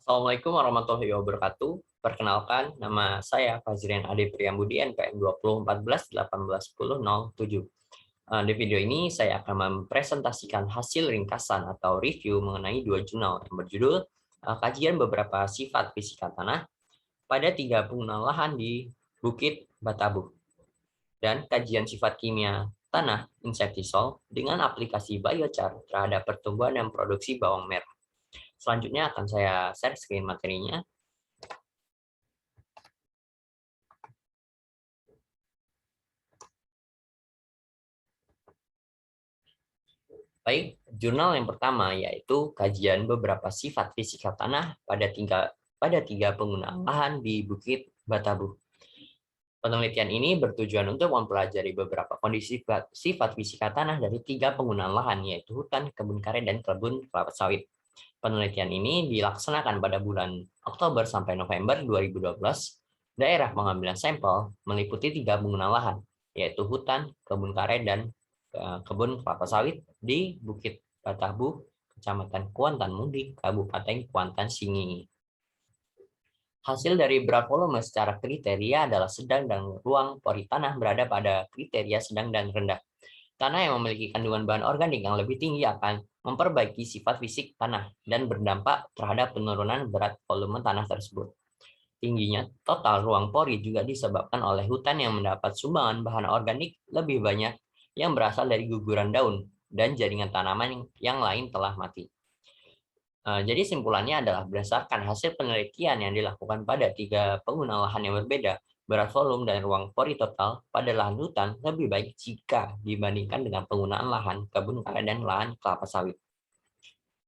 Assalamualaikum warahmatullahi wabarakatuh. Perkenalkan, nama saya Fazrian Ade Priyambudi, NPM 2014 1810 07. Di video ini saya akan mempresentasikan hasil ringkasan atau review mengenai dua jurnal yang berjudul Kajian Beberapa Sifat Fisika Tanah pada 3 penggunaan lahan di Bukit Batabu dan Kajian Sifat Kimia Tanah Insektisol dengan aplikasi biochar terhadap pertumbuhan dan produksi bawang merah. Selanjutnya akan saya share screen materinya. Baik, jurnal yang pertama yaitu kajian beberapa sifat fisika tanah pada tiga penggunaan lahan di Bukit Batabu. Penelitian ini bertujuan untuk mempelajari beberapa kondisi sifat fisika tanah dari tiga penggunaan lahan, yaitu hutan, kebun karet, dan kebun kelapa sawit. Penelitian ini dilaksanakan pada bulan Oktober sampai November 2012. Daerah pengambilan sampel meliputi tiga penggunaan lahan, yaitu hutan, kebun karet, dan kebun kelapa sawit di Bukit Batabu, Kecamatan Kuantan Mudik, Kabupaten Kuantan Singingi. Hasil dari berat volume secara kriteria adalah sedang dan ruang pori tanah berada pada kriteria sedang dan rendah. Tanah yang memiliki kandungan bahan organik yang lebih tinggi akan memperbaiki sifat fisik tanah dan berdampak terhadap penurunan berat volume tanah tersebut. Tingginya total ruang pori juga disebabkan oleh hutan yang mendapat sumbangan bahan organik lebih banyak yang berasal dari guguran daun dan jaringan tanaman yang lain telah mati. Jadi simpulannya adalah berdasarkan hasil penelitian yang dilakukan pada tiga pengguna lahan yang berbeda, berat volume dan ruang pori total pada lahan hutan lebih baik jika dibandingkan dengan penggunaan lahan kebun karet dan lahan kelapa sawit.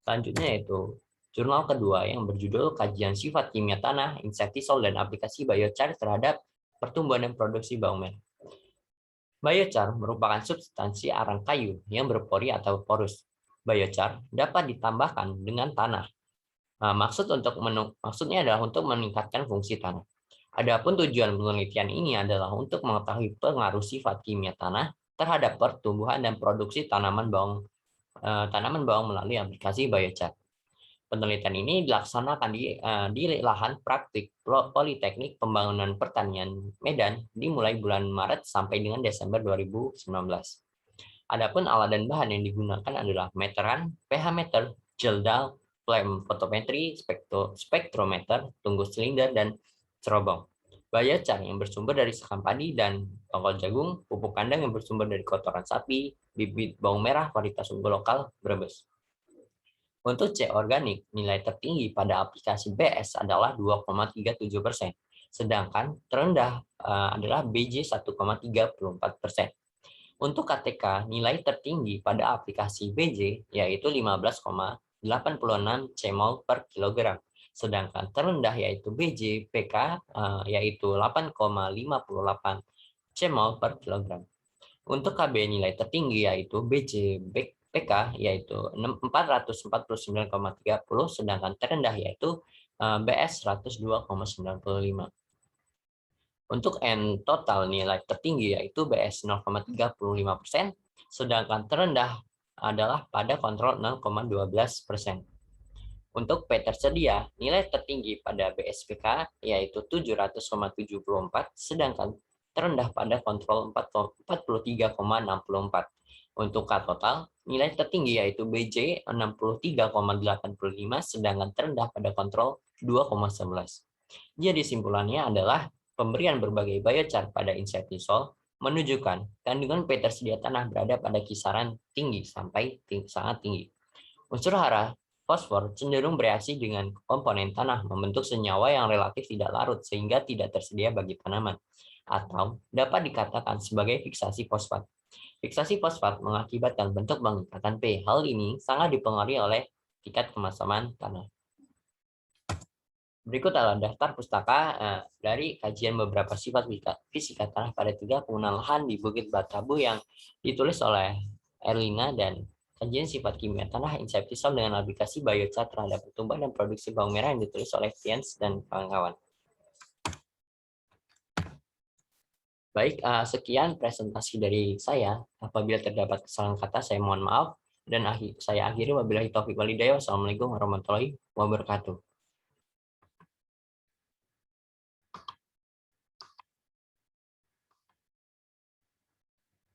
Selanjutnya yaitu jurnal kedua yang berjudul Kajian Sifat Kimia Tanah, Insektisol, dan Aplikasi Biochar terhadap Pertumbuhan dan Produksi Bawang Merah. Biochar merupakan substansi arang kayu yang berpori atau porus. Biochar dapat ditambahkan dengan tanah. Maksudnya adalah untuk meningkatkan fungsi tanah. Adapun tujuan penelitian ini adalah untuk mengetahui pengaruh sifat kimia tanah terhadap pertumbuhan dan produksi tanaman bawang melalui aplikasi biochar. Penelitian ini dilaksanakan di lahan praktik Politeknik Pembangunan Pertanian Medan dimulai bulan Maret sampai dengan Desember 2019. Adapun alat dan bahan yang digunakan adalah meteran, pH meter, geldal, flame fotometri, spektrometer, tunggu silinder, dan cerobong. Biochar yang bersumber dari sekam padi dan tongkol jagung, pupuk kandang yang bersumber dari kotoran sapi, bibit bawang merah varietas unggul lokal Brebes. Untuk C organik, nilai tertinggi pada aplikasi BS adalah 2,37%, sedangkan terendah adalah BJ 1,34%. Untuk KTK, nilai tertinggi pada aplikasi BJ yaitu 15,86 cmol per kilogram, sedangkan terendah yaitu BJ PK yaitu 8,58 cmol per kilogram. Untuk KB nilai tertinggi yaitu BJ PK yaitu 449,30, sedangkan terendah yaitu BS 102,95. Untuk N total nilai tertinggi yaitu BS 0,35%, sedangkan terendah adalah pada kontrol 0,12%. Untuk P tersedia, nilai tertinggi pada BSPK yaitu 700,74, sedangkan terendah pada kontrol 43,64. Untuk K total, nilai tertinggi yaitu BJ 63,85, sedangkan terendah pada kontrol 2,11. Jadi simpulannya adalah pemberian berbagai biochar pada insektisol menunjukkan kandungan P tersedia tanah berada pada kisaran tinggi sampai sangat tinggi. Unsur hara fosfor cenderung bereaksi dengan komponen tanah membentuk senyawa yang relatif tidak larut sehingga tidak tersedia bagi tanaman, atau dapat dikatakan sebagai fiksasi fosfat. Fiksasi fosfat mengakibatkan bentuk pengikatan P. Hal ini sangat dipengaruhi oleh tingkat kemasaman tanah. Berikut adalah daftar pustaka dari kajian beberapa sifat fisika tanah pada tiga penggunaan lahan di Bukit Batabu yang ditulis oleh Erlina, dan kajian sifat kimia tanah insektisol dengan aplikasi biochar terhadap pertumbuhan dan produksi bawang merah yang ditulis oleh Fiennes dan kawan-kawan. Baik, sekian presentasi dari saya. Apabila terdapat kesalahan kata, saya mohon maaf. Dan saya akhiri wabillahi taufiq wal hidayah. Wassalamualaikum warahmatullahi wabarakatuh.